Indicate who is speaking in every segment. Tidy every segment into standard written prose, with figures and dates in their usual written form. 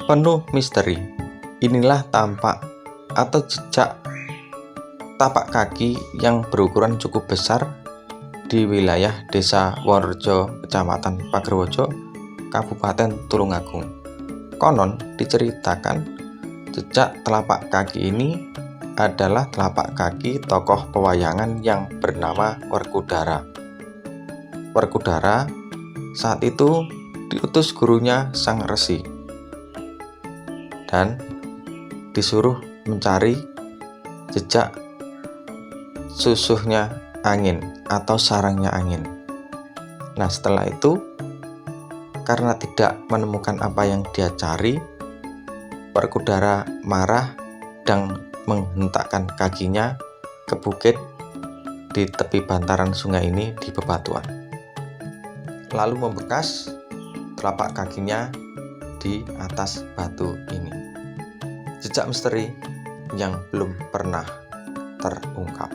Speaker 1: Penuh misteri, inilah tampak atau jejak tapak kaki yang berukuran cukup besar di wilayah Desa Wonorejo, Kecamatan Pagerwojo, Kabupaten Tulungagung. Konon diceritakan jejak telapak kaki ini adalah telapak kaki tokoh pewayangan yang bernama Werkudara. Werkudara saat itu diutus gurunya Sang Resi dan disuruh mencari jejak susuhnya angin atau sarangnya angin. Nah, setelah itu karena tidak menemukan apa yang dia cari, Werkudara marah dan menghentakkan kakinya ke bukit di tepi bantaran sungai ini di bebatuan. Lalu membekas telapak kakinya di atas batu ini. Jejak misteri yang belum pernah terungkap.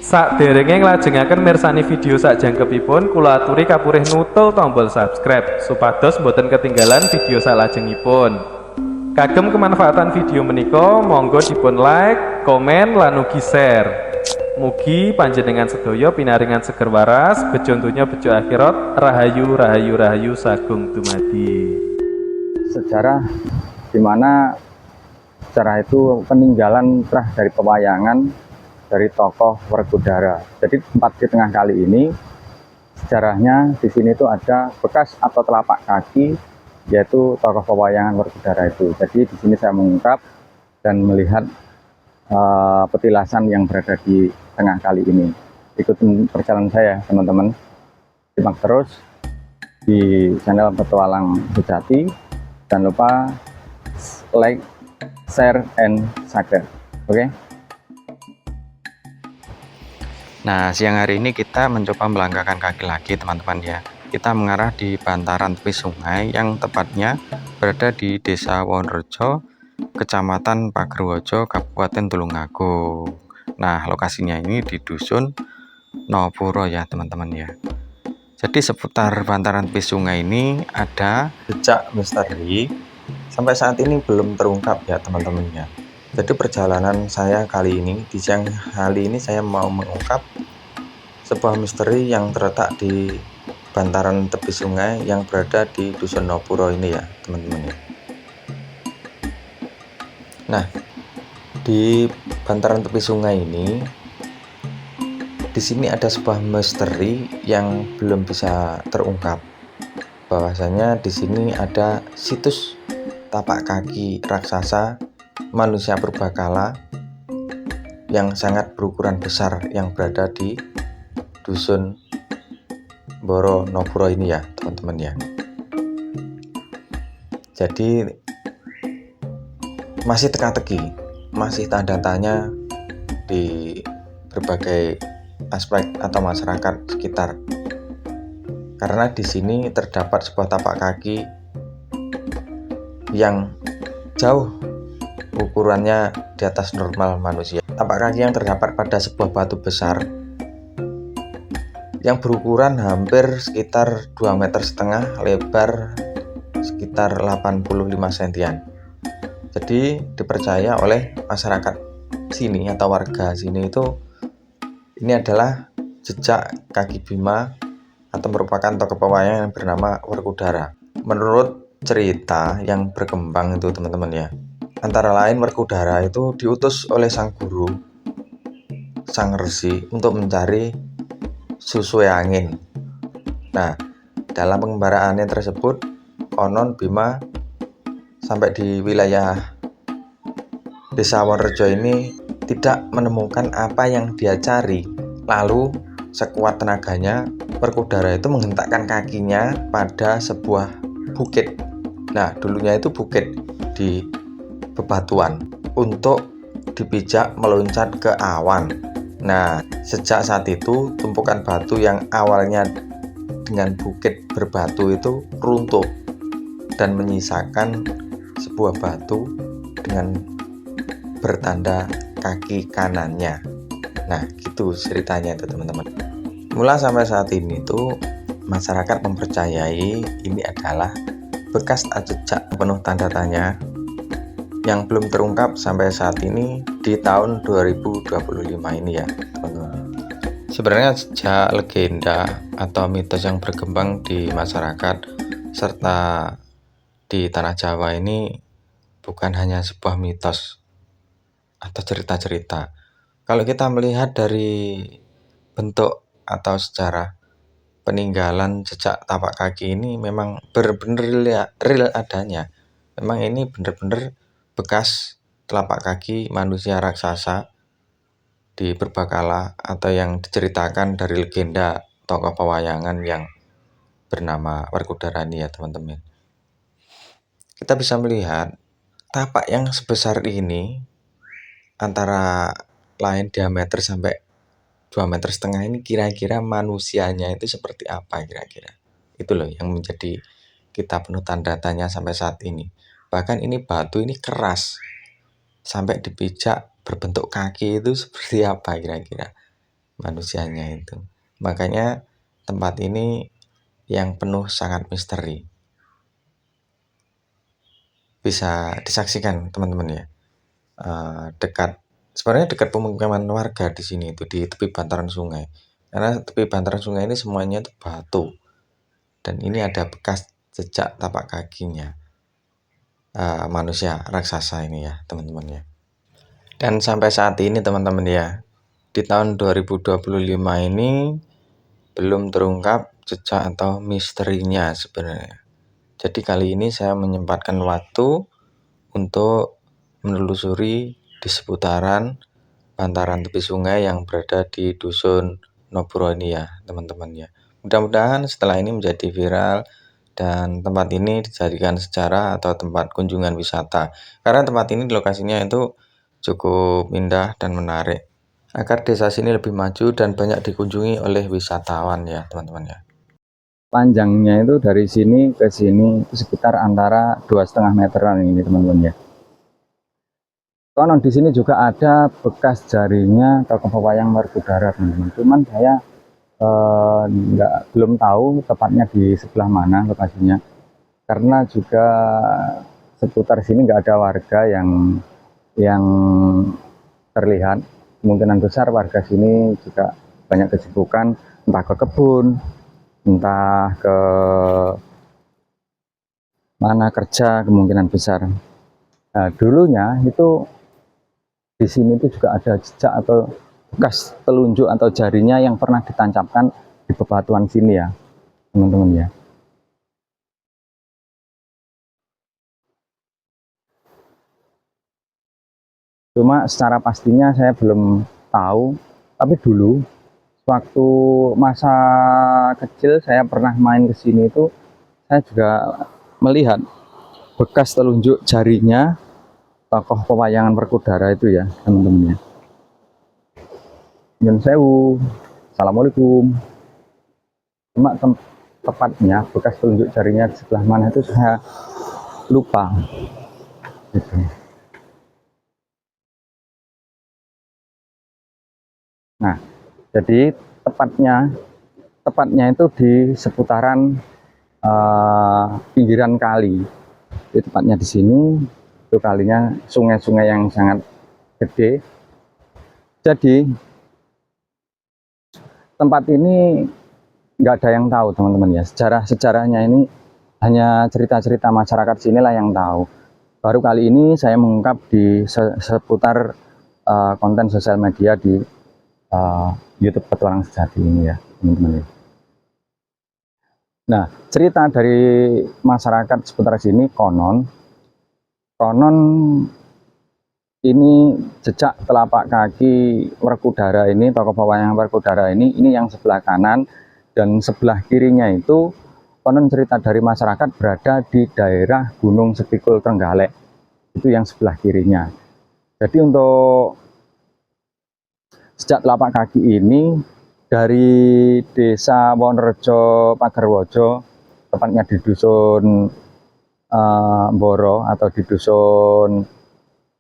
Speaker 2: Sakderenge nglajengaken mirsani video sakjangkepipun, kula aturi kapurih nutul tombol subscribe supados boten ketinggalan video salajengipun. Kagem kemanfaatan video menika monggo dipun like, komen lan ugi share. Mugi panjenengan sedaya pinaringan seger waras, bejo donya bejo akhirat, rahayu rahayu rahayu sagung dumadi.
Speaker 3: Sejarah di mana sejarah itu peninggalan terah dari pewayangan dari tokoh Werkudara. Jadi tempat di tengah kali ini sejarahnya di sini itu ada bekas atau telapak kaki yaitu tokoh pewayangan Werkudara itu. Jadi di sini saya mengungkap dan melihat petilasan yang berada di tengah kali ini. Ikutin perjalanan saya teman-teman. Simak terus di channel Petualang Sejati. Jangan lupa like, share, and subscribe. Oke?
Speaker 1: Nah, siang hari ini kita mencoba melangkahkan kaki lagi teman-teman ya. Kita mengarah di bantaran tepi sungai yang tepatnya berada di Desa Wonorejo, Kecamatan Pagerwojo, Kabupaten Tulungagung. Nah, lokasinya ini di Dusun Nopuro ya teman-teman ya. Jadi seputar bantaran tepi sungai ini ada jejak misteri sampai saat ini belum terungkap ya teman-teman ya. Jadi perjalanan saya kali ini, di siang hari ini saya mau mengungkap sebuah misteri yang terletak di bantaran tepi sungai yang berada di Dusun Nopuro ini ya teman-teman ya. Nah, di bantaran tepi sungai ini, di sini ada sebuah misteri yang belum bisa terungkap. Bahwasanya di sini ada situs tapak kaki raksasa manusia purbakala yang sangat berukuran besar yang berada di Dusun Wonorejo ini ya teman-teman ya. Jadi masih teka-teki, masih tanda tanya di berbagai aspek atau masyarakat sekitar, karena di sini terdapat sebuah tapak kaki yang jauh ukurannya di atas normal manusia. Tapak kaki yang terdapat pada sebuah batu besar yang berukuran hampir sekitar 2,5 meter, lebar sekitar 85 sentian. Jadi dipercaya oleh masyarakat sini atau warga sini itu ini adalah jejak kaki Bima atau merupakan tokoh pewayangan yang bernama Werkudara. Menurut cerita yang berkembang itu teman-teman ya, antara lain Werkudara itu diutus oleh sang guru
Speaker 4: sang resi untuk mencari susui angin. Nah, dalam pengembaraannya tersebut, konon Bima sampai di wilayah Desa Wonorejo ini tidak menemukan apa yang dia cari. Lalu sekuat tenaganya, Werkudara itu menghentakkan kakinya pada sebuah bukit. Nah, dulunya itu bukit di bebatuan untuk dipijak meloncat ke awan. Nah, sejak saat itu tumpukan batu yang awalnya dengan bukit berbatu itu runtuh dan menyisakan sebuah batu dengan bertanda kaki kanannya. Nah, gitu ceritanya itu teman-teman. Mula sampai saat ini tuh masyarakat mempercayai ini adalah bekas jejak penuh tanda tanya yang belum terungkap sampai saat ini di tahun 2025 ini ya teman-teman. Sebenarnya sejak legenda atau mitos yang berkembang di masyarakat serta di tanah Jawa ini bukan hanya sebuah mitos atau cerita-cerita. Kalau kita melihat dari bentuk atau sejarah peninggalan jejak tapak kaki ini memang benar-benar real adanya. Memang ini benar-benar bekas telapak kaki manusia raksasa di Purbakala atau yang diceritakan dari legenda tokoh pewayangan yang bernama Werkudara ini ya teman-teman. Kita bisa melihat tapak yang sebesar ini antara lain diameter sampai 2,5 meter ini kira-kira manusianya itu seperti apa kira-kira. Itu loh yang menjadi kita penuh tanda tanya sampai saat ini. Bahkan ini batu ini keras sampai dipijak berbentuk kaki itu seperti apa kira-kira manusianya itu. Makanya tempat ini yang penuh sangat misteri. Bisa disaksikan teman-teman ya. Sebenarnya dekat pemukiman warga di sini itu di tepi bantaran sungai. Karena tepi bantaran sungai ini semuanya itu batu. Dan ini ada bekas jejak tapak kakinya manusia raksasa ini ya teman-teman ya. Dan sampai saat ini teman-teman ya, di tahun 2025 ini belum terungkap jejak atau misterinya sebenarnya. Jadi kali ini saya menyempatkan waktu untuk menelusuri di seputaran bantaran tepi sungai yang berada di Dusun Nobro ini ya teman-teman ya. Mudah-mudahan setelah ini menjadi viral dan tempat ini dijadikan sejarah atau tempat kunjungan wisata. Karena tempat ini lokasinya itu cukup indah dan menarik agar desa sini lebih maju dan banyak dikunjungi oleh wisatawan ya teman-teman ya.
Speaker 3: Panjangnya itu dari sini ke sini itu sekitar antara 2,5 meteran ini teman-teman ya. Konon di sini juga ada bekas jarinya tokoh pewayang Werkudara teman-teman. Cuman saya belum tahu tepatnya di sebelah mana lokasinya. Karena juga seputar sini nggak ada warga yang terlihat. Kemungkinan besar warga sini juga banyak kesibukan entah ke kebun, entah ke mana kerja, kemungkinan besar. Nah, dulunya itu di sini itu juga ada jejak atau bekas telunjuk atau jarinya yang pernah ditancapkan di bebatuan sini ya, teman-teman ya. Cuma secara pastinya saya belum tahu, tapi dulu waktu masa kecil saya pernah main ke sini itu saya juga melihat bekas telunjuk jarinya tokoh pewayangan Werkudara itu ya teman-teman ya. Nyun sewu, assalamualaikum. Cuma tepatnya bekas telunjuk jarinya di sebelah mana itu saya lupa gitu. Nah, jadi tepatnya itu di seputaran pinggiran kali. Jadi tepatnya di sini itu kalinya sungai-sungai yang sangat gede. Jadi tempat ini nggak ada yang tahu teman-teman ya. Sejarahnya ini hanya cerita-cerita masyarakat sinilah yang tahu. Baru kali ini saya mengungkap di seputar konten sosial media di YouTube Petualang Sejati ini ya teman-teman. Nah, cerita dari masyarakat seputar sini konon ini jejak telapak kaki Werkudara ini, tokoh pewayangan Werkudara ini yang sebelah kanan, dan sebelah kirinya itu konon cerita dari masyarakat berada di daerah Gunung Sepikul Trenggalek, itu yang sebelah kirinya. Jadi untuk jejak telapak kaki ini dari desa Wonorejo Pagerwojo, tepatnya di dusun Mboro atau di dusun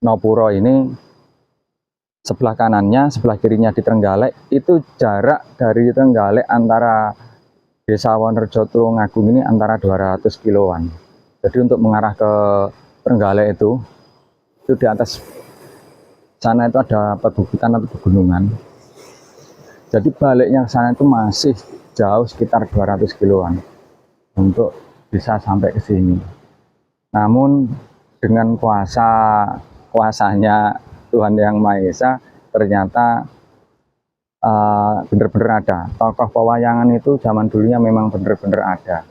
Speaker 3: Nopuro ini, sebelah kanannya, sebelah kirinya di Trenggalek, itu jarak dari Trenggalek antara desa Wonorejo Tulungagung ini antara 200 kiloan. Jadi untuk mengarah ke Trenggalek itu di atas sana itu ada perbukitan atau pegunungan. Jadi baliknya ke sana itu masih jauh, sekitar 200 kiloan untuk bisa sampai ke sini. Namun dengan kuasanya Tuhan Yang Maha Esa, ternyata benar-benar ada. Tokoh pewayangan itu zaman dulunya memang benar-benar ada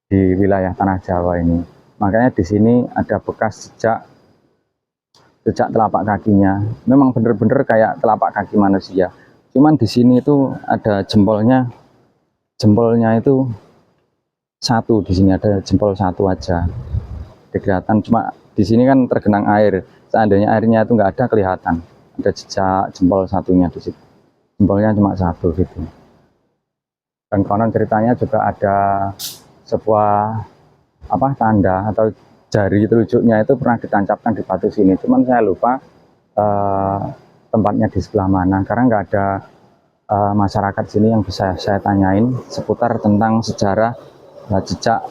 Speaker 3: di wilayah Tanah Jawa ini. Makanya di sini ada bekas jejak telapak kakinya. Memang benar-benar kayak telapak kaki manusia. Cuman di sini itu ada jempolnya itu satu, di sini ada jempol satu aja. Kelihatan, cuma di sini kan tergenang air. Seandainya airnya itu nggak ada, kelihatan ada jejak jempol satunya di situ. Jempolnya cuma satu gitu. Dan konon ceritanya juga ada sebuah tanda atau jari telunjuknya itu pernah ditancapkan di batu sini. Cuman saya lupa tempatnya di sebelah mana, karena nggak ada masyarakat sini yang bisa saya tanyain seputar tentang sejarah jejak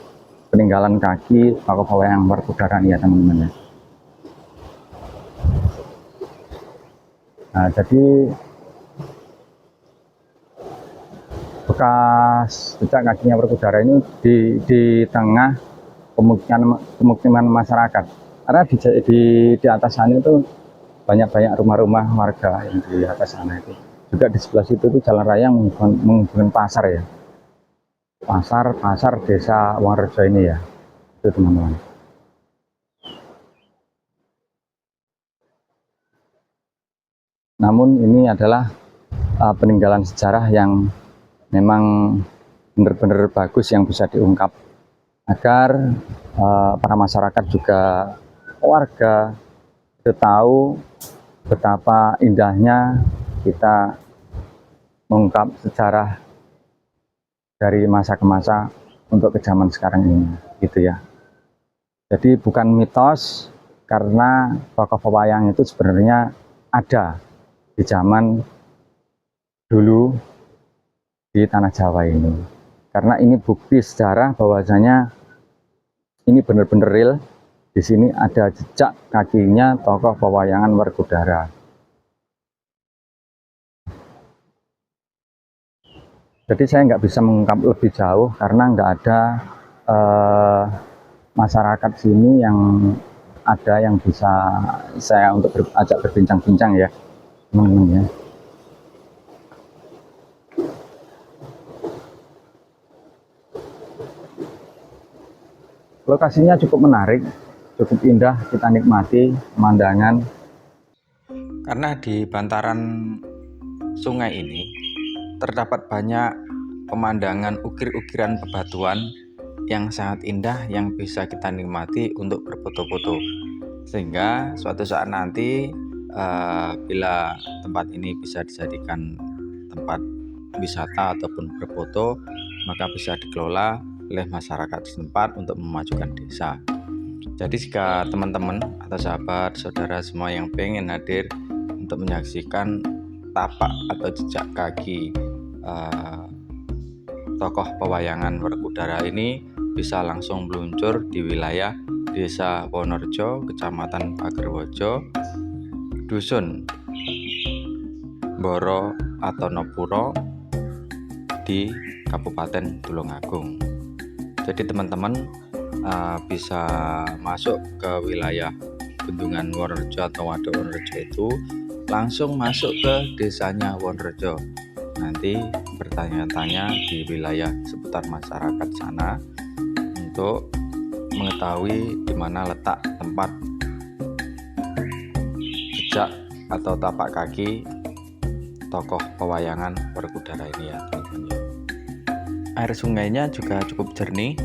Speaker 3: peninggalan kaki tokoh pewayangan Werkudara ya teman-teman. Nah, jadi bekas jejak kakinya Werkudara ini di tengah pemukiman masyarakat. Karena di atas sana itu banyak rumah-rumah warga yang di atas sana itu. Juga di sebelah situ itu jalan raya menghubungkan pasar ya. Pasar desa Wonorejo ini ya. Itu teman-teman. Namun ini adalah peninggalan sejarah yang memang benar-benar bagus yang bisa diungkap agar para masyarakat juga warga itu tahu betapa indahnya kita mengungkap sejarah dari masa ke masa untuk ke zaman sekarang ini gitu ya. Jadi bukan mitos, karena tokoh pewayang itu sebenarnya ada di zaman dulu di Tanah Jawa ini. Karena ini bukti sejarah bahwasanya ini benar-benar real. Di sini ada jejak kakinya tokoh pewayangan Werkudara. Jadi saya nggak bisa mengungkap lebih jauh karena nggak ada masyarakat sini yang bisa saya untuk ajak berbincang-bincang ya teman-teman ya. Lokasinya cukup menarik, cukup indah, kita nikmati pemandangan.
Speaker 1: Karena di bantaran sungai ini terdapat banyak pemandangan ukir-ukiran bebatuan yang sangat indah yang bisa kita nikmati untuk berfoto-foto. Sehingga suatu saat nanti bila tempat ini bisa dijadikan tempat wisata ataupun berfoto, maka bisa dikelola oleh masyarakat setempat untuk memajukan desa. Jadi jika teman-teman atau sahabat, saudara semua yang pengen hadir untuk menyaksikan tapak atau jejak kaki tokoh pewayangan Werkudara ini, bisa langsung meluncur di wilayah Desa Wonorejo, Kecamatan Pagerwojo, Dusun Mboro atau Nopuro di Kabupaten Tulungagung. Jadi teman-teman bisa masuk ke wilayah Bendungan Wonorejo atau Waduk Wonorejo itu langsung masuk ke desanya Wonorejo. Nanti bertanya-tanya di wilayah seputar masyarakat sana untuk mengetahui di mana letak tempat jejak atau tapak kaki tokoh pewayangan Werkudara ini ya teman-teman. Air sungainya juga cukup jernih,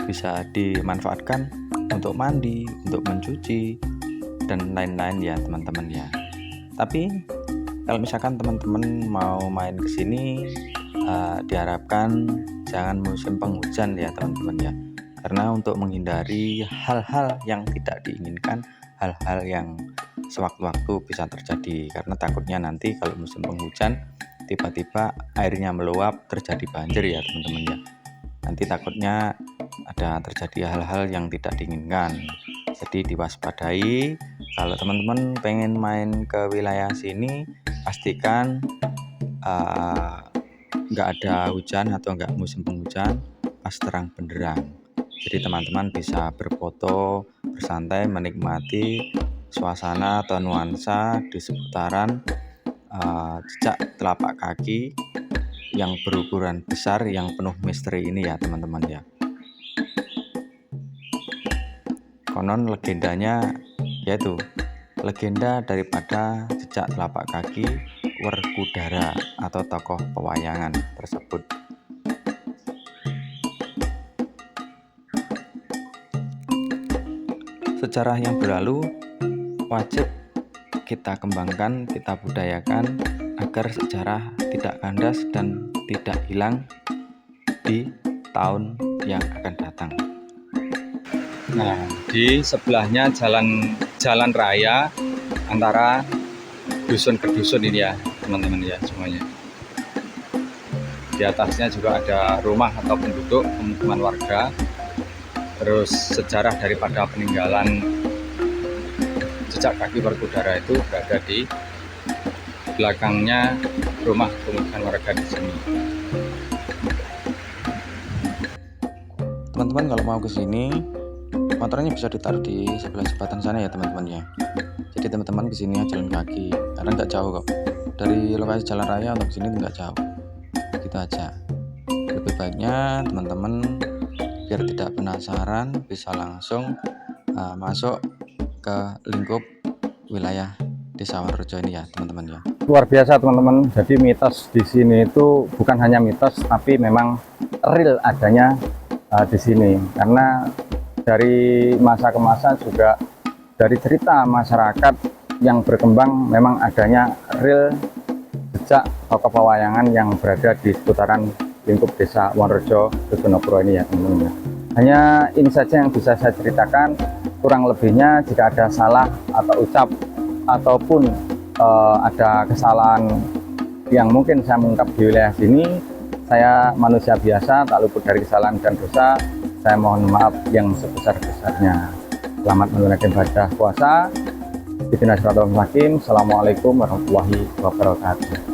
Speaker 1: bisa dimanfaatkan untuk mandi, untuk mencuci, dan lain-lain ya teman-teman ya. Tapi kalau misalkan teman-teman mau main ke sini, diharapkan jangan musim penghujan ya teman-teman ya. Karena untuk menghindari hal-hal yang tidak diinginkan, hal-hal yang sewaktu-waktu bisa terjadi. Karena takutnya nanti kalau musim penghujan tiba-tiba airnya meluap, terjadi banjir ya teman-teman ya. Nanti takutnya ada terjadi hal-hal yang tidak diinginkan. Jadi diwaspadai. Kalau teman-teman pengen main ke wilayah sini, pastikan nggak ada hujan atau nggak musim penghujan, pas terang benderang. Jadi teman-teman bisa berfoto, bersantai, menikmati suasana atau nuansa di seputaran jejak telapak kaki yang berukuran besar, yang penuh misteri ini ya teman-teman ya. Konon legendanya yaitu legenda daripada jejak telapak kaki Werkudara atau tokoh pewayangan tersebut. Sejarah yang berlalu wajib kita kembangkan, kita budayakan agar sejarah tidak kandas dan tidak hilang di tahun yang akan datang.
Speaker 3: Nah, di sebelahnya jalan raya antara dusun ke dusun ini ya teman-teman ya semuanya. Di atasnya juga ada rumah atau penduduk, pemukiman warga. Terus sejarah daripada peninggalan jejak kaki Werkudara itu berada di belakangnya rumah pemukiman warga di sini.
Speaker 1: Teman-teman kalau mau ke sini, motornya bisa ditaruh di sebelah jembatan sana ya teman-teman ya. Jadi teman-teman kesini jalan kaki, karena nggak jauh kok. Dari lokasi jalan raya untuk sini nggak jauh. Gitu aja. Lebih baiknya teman-teman biar tidak penasaran bisa langsung masuk ke lingkup wilayah Desa Wonorejo ini ya teman-teman ya.
Speaker 3: Luar biasa teman-teman. Jadi mitos di sini itu bukan hanya mitos, tapi memang real adanya di sini. Karena dari masa ke masa juga dari cerita masyarakat yang berkembang memang adanya real jejak tokoh pewayangan yang berada di seputaran lingkup Desa Wonorejo Bojonegoro ini ya teman-teman. Hanya ini saja yang bisa saya ceritakan. Kurang lebihnya jika ada salah atau ucap ataupun ada kesalahan yang mungkin saya mengungkap di wilayah sini, saya manusia biasa, tak luput dari kesalahan dan dosa. Saya mohon maaf yang sebesar-besarnya. Selamat menunaikan ibadah puasa. Assalamualaikum warahmatullahi wabarakatuh.